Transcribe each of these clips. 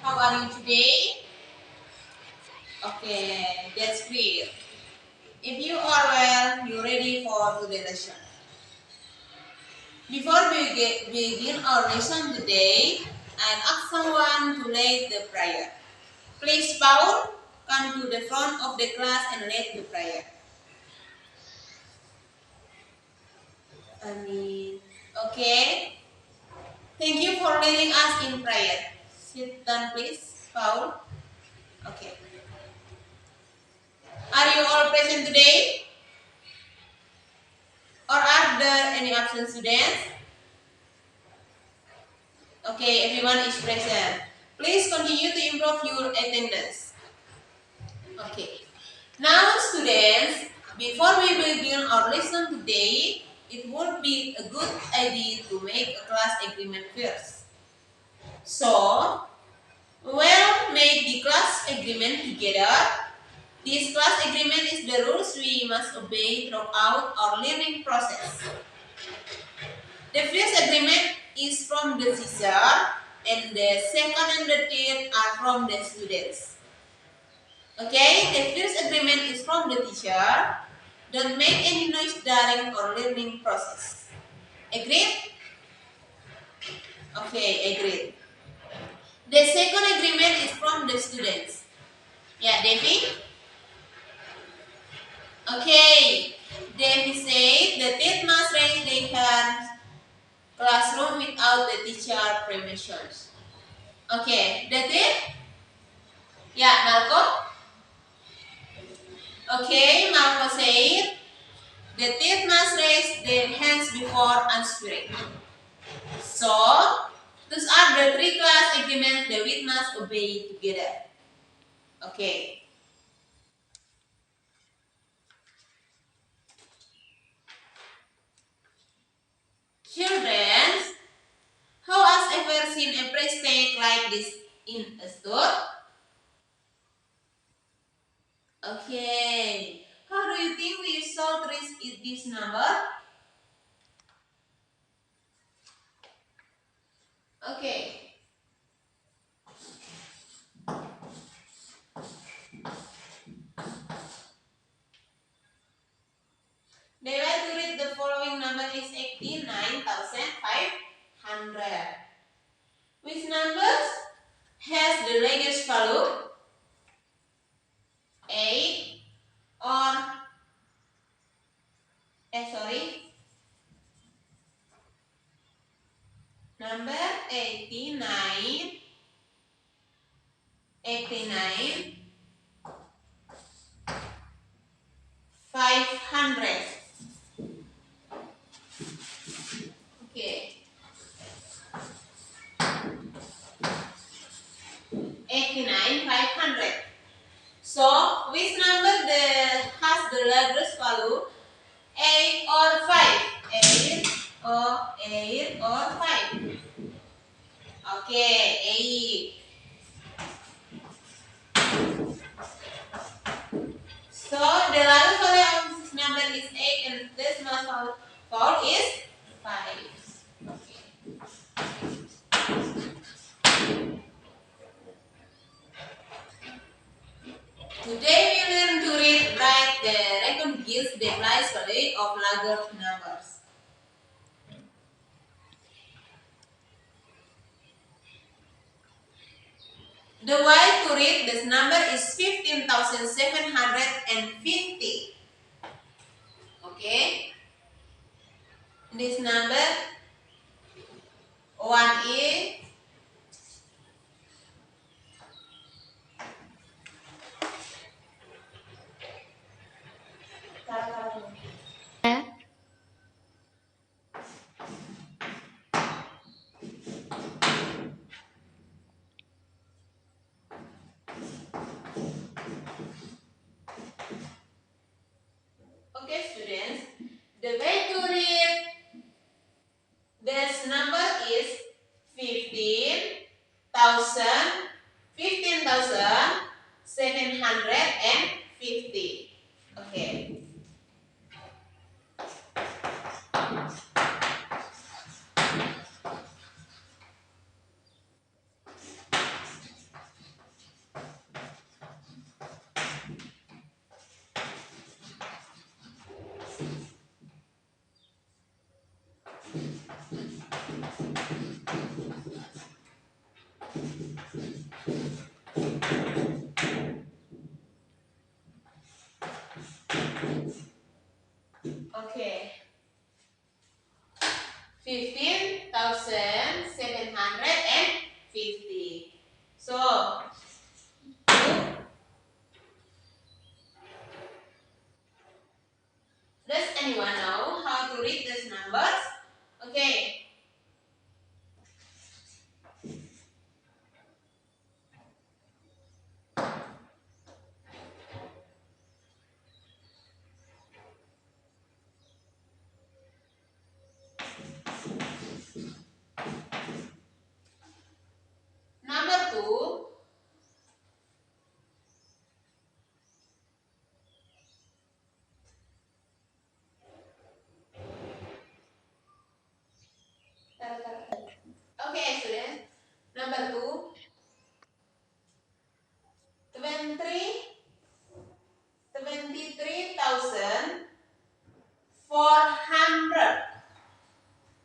How are you today? Okay, that's great. If you are well, you're ready for today's lesson. Before we begin our lesson today, I'll ask someone to lead the prayer. Please, Paul, come to the front of the class and lead the prayer. Amen. Okay. Thank you for leading us in prayer. Sit down, please, Paul. Okay. Are you all present today? Or are there any absent students? Okay, everyone is present. Please continue to improve your attendance. Okay. Now, students, before we begin our lesson today, it would be a good idea to make a class agreement first. So, we'll make the class agreement together. This class agreement is the rules we must obey throughout our learning process. The first agreement is from the teacher, and the second and the third are from the students. Okay, the first agreement is from the teacher. Don't make any noise during our learning process. Agreed? Okay, agreed. The second agreement is from the students. Yeah, Devi? Okay, Devi said the third must raise their hands classroom without the teacher permissions. Okay, the third? Yeah, Marco? Okay, Marco said the third must raise their hands before answering. So, those are the three class agreements the we must obey together. Okay. Children, who has ever seen a price tag like this in a store? Okay. How do you think we should reach this number? Okay. The way to read the following number is 89,500. Which numbers has the largest value? 8 or number 89, 500. Okay. 89,500. So, which number has the largest value? 8 or 5? 8 or 5? Okay, 8. So, the largest value of this number is 8 and this decimal value is 5. Today we learn to read, write the recognize the place value of larger numbers. The way to read this number is 15,750. Okay. This number 1 is okay, students. The way to read this number is 15,750. Okay. 50. So, does anyone know how to read these numbers? Okay. Number 2. Okay, students. Number 2. 23,400.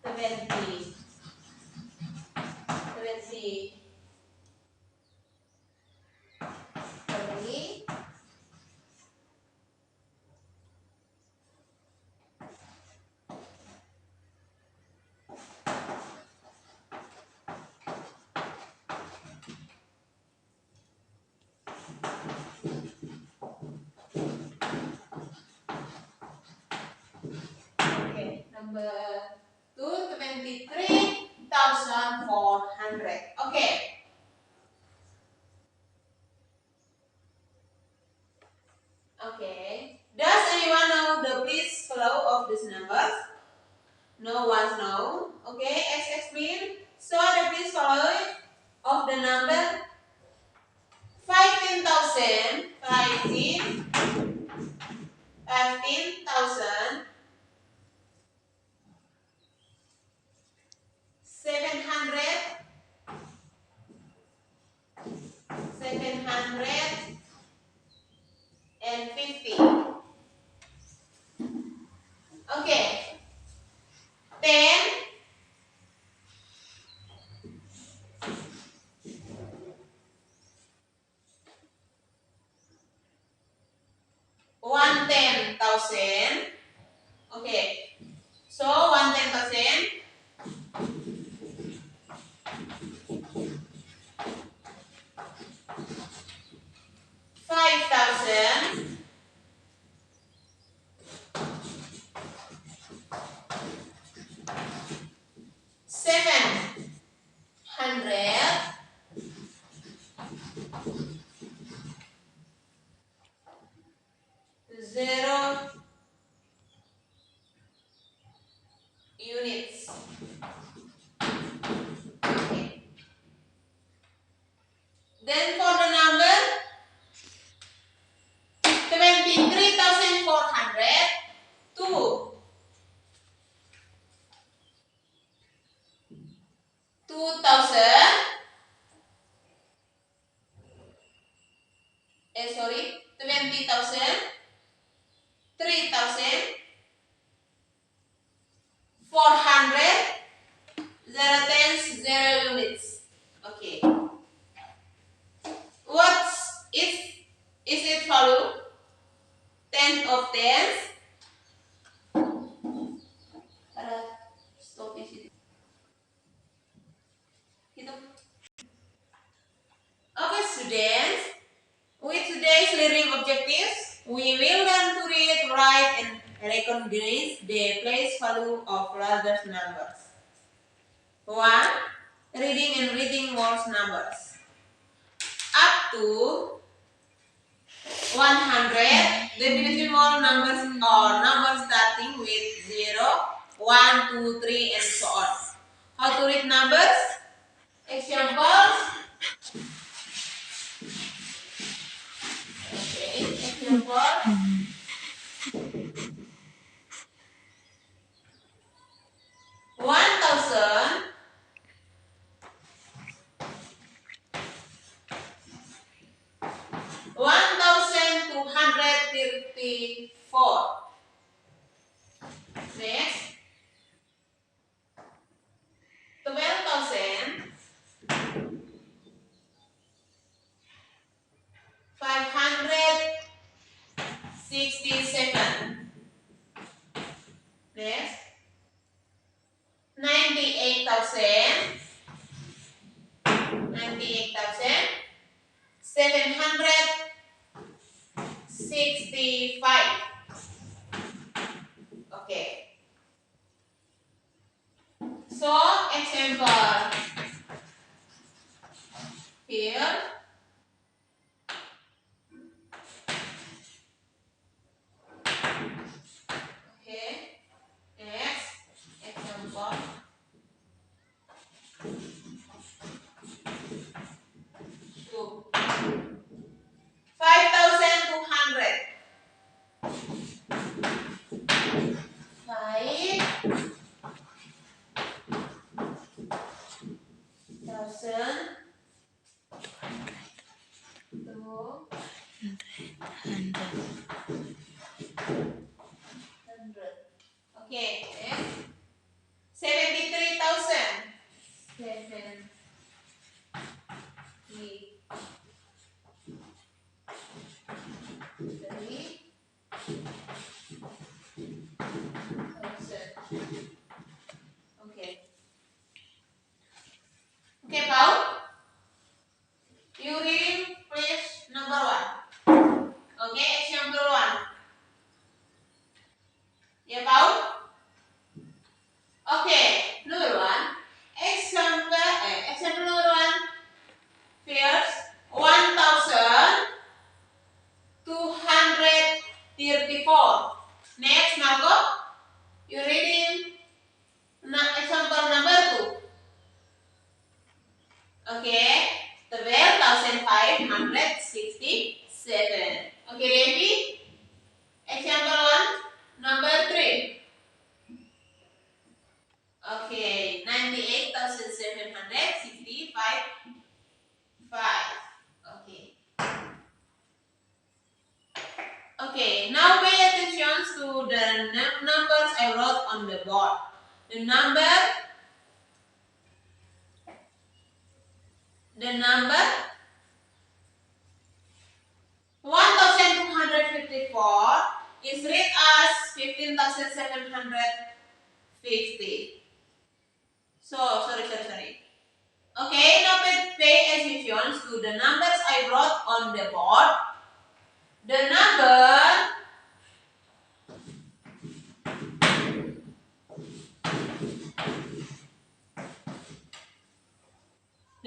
20. Okay, number 2, 23,400. Okay. Okay. Does anyone know the please follow of these numbers? No one know. Okay, let's explain. So the please follow of the number 15,000, 15,000, 700, 750. Okay. 10, 110,000. Okay. So 110,000, 5,000, 700, 0 units. Okay. Then for the number 23,400, 2,000, 20,000, 3,000, 400, 0 tens, 0 units. Okay. What's is it follow? 10 of tens. Stop di situ. Gitu. Okay, students. With today's learning objectives, we will learn to read, write, and recognize the place value of larger numbers. 1. Reading and reading words numbers. Up to 100, definition word numbers or numbers starting with 0, 1, 2, 3, and so on. How to read numbers? Examples. Okay, example. 1,000, 1,234. Next, 12,567. Next, 98,000. 98,765. Okay. So example here. Okay. Next example. 5,200. 5,200. Okay. Next. 73,000. 73,000. Okay. Okay, Paul. You reading please number 1. Okay, example 1. Yeah, Paul. Okay, number 1. Example number 1. First, 1,234. Next, Marco. You reading example number 2. Okay, 12,567. Okay, Devi. Example 1, number 3. Okay, 98,765. Okay. Okay, now pay attention to the numbers I wrote on the board. The number 1,254 is read as 15,750. Sorry. Okay, now pay attention to the numbers I wrote on the board. The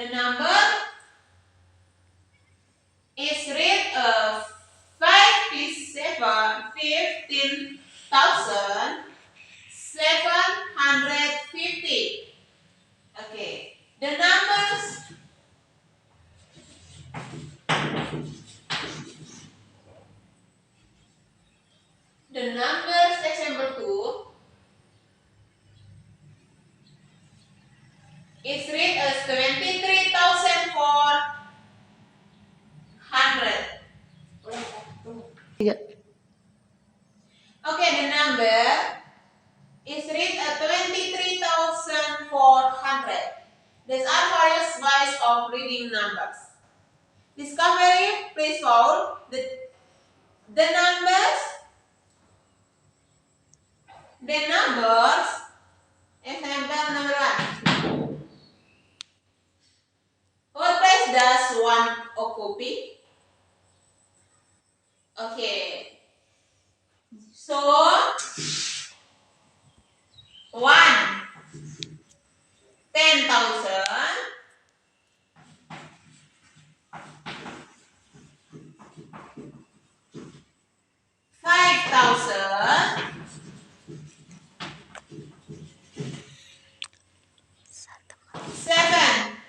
number is read 15,750. Okay, the numbers example 2 is read as 23,400. Okay, the number is read at 23,400. These are various ways of reading numbers. Discovery, please follow the numbers. Example number 1. What place does 1 occupy? Okay. So 1, 10,000. 5,000. 700.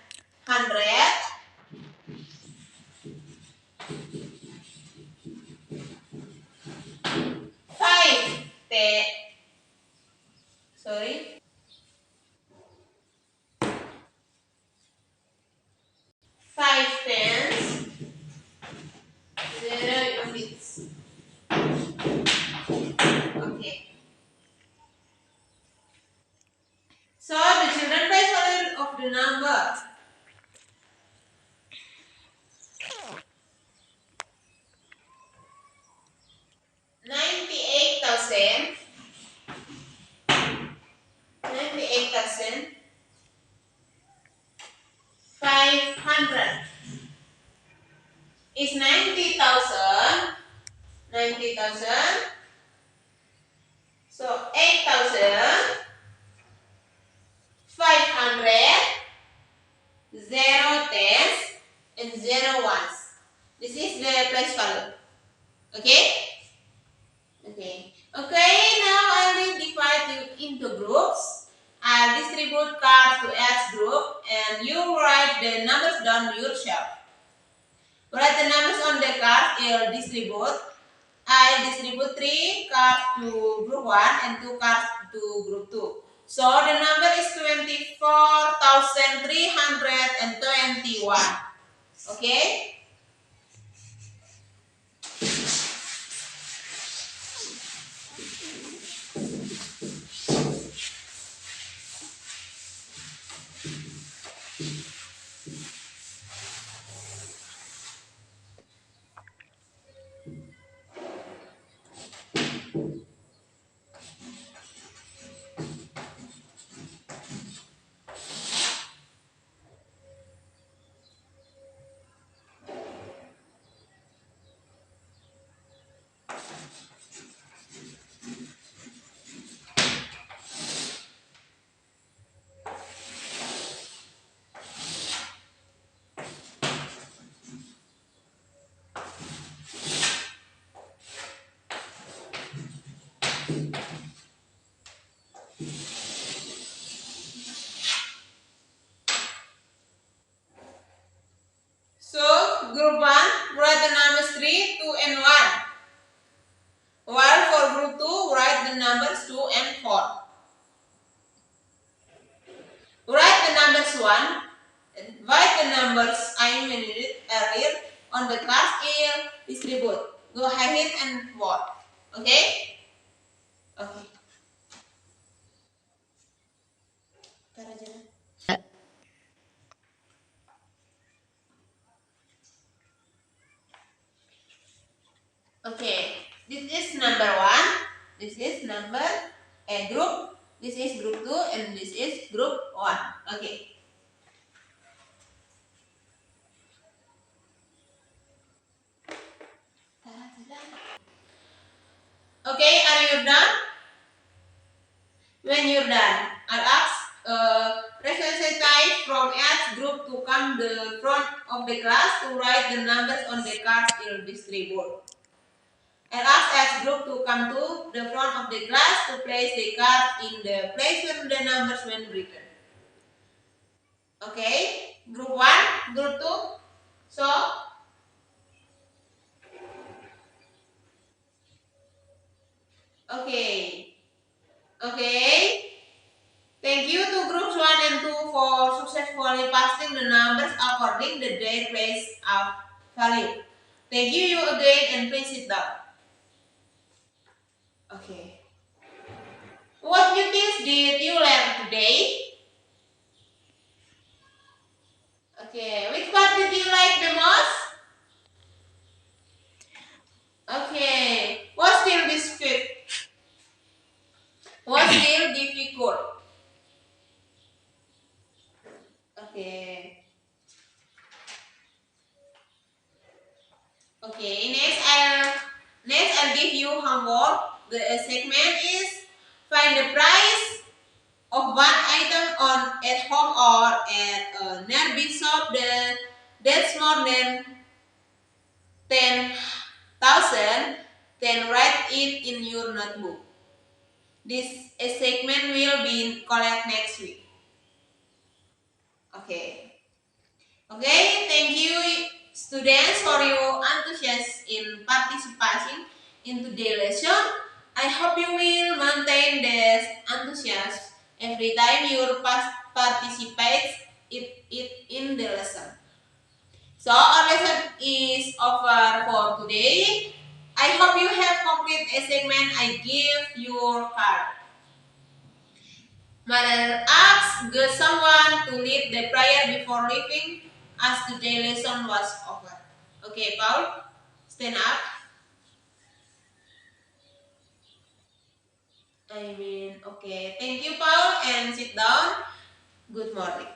is 90,000. 90,000. So 8,500, 0 tens, and 0 ones. This is the place value. Okay? Okay. Okay, now I will divide you into groups. I'll distribute cards to each group and you write the numbers down yourself. Write the numbers on the card you'll distribute. I distribute 3 cards to group 1 and 2 cards to group 2. So the number is 24,321. Okay? So group 1, write the numbers 3, 2 and 1. While for group 2, write the numbers 2 and 4. Write the numbers 1. Write the numbers I mentioned earlier on the cards here. Distribute. Go ahead and vote. Okay? Okay. Okay. This is number 1. This is number a group. This is group 2 and this is group 1. Okay. Okay, are you done? When you're done, I'll ask representative from each group to come the front of the class to write the numbers on the cards you'll distribute. I'll ask each group to come to the front of the class to place the card in the place where the numbers when written. Okay, group 1, group 2. So, okay. Okay. Thank you to groups 1 and 2 for successfully passing the numbers according to their place of value. Thank you again and please sit down. Okay. What new things did you learn today? Okay. Which part did you like the most? Okay. What's still difficult? What's still difficult? Okay. Okay. Next I'll give you homework. The segment is find the price of one item on at home or at a nearby shop that's more than 10,000, then write it in your notebook. This segment will be collect next week. Okay. Okay, thank you students for your enthusiasm in participating in today's lesson. I hope you will maintain this enthusiasm every time you participate it in the lesson. So our lesson is over for today. I hope you have completed a segment I give your card. Mother asked someone to lead the prayer before leaving as today's lesson was over. Okay, Paul, stand up. Okay. Thank you, Paul, and sit down. Good morning.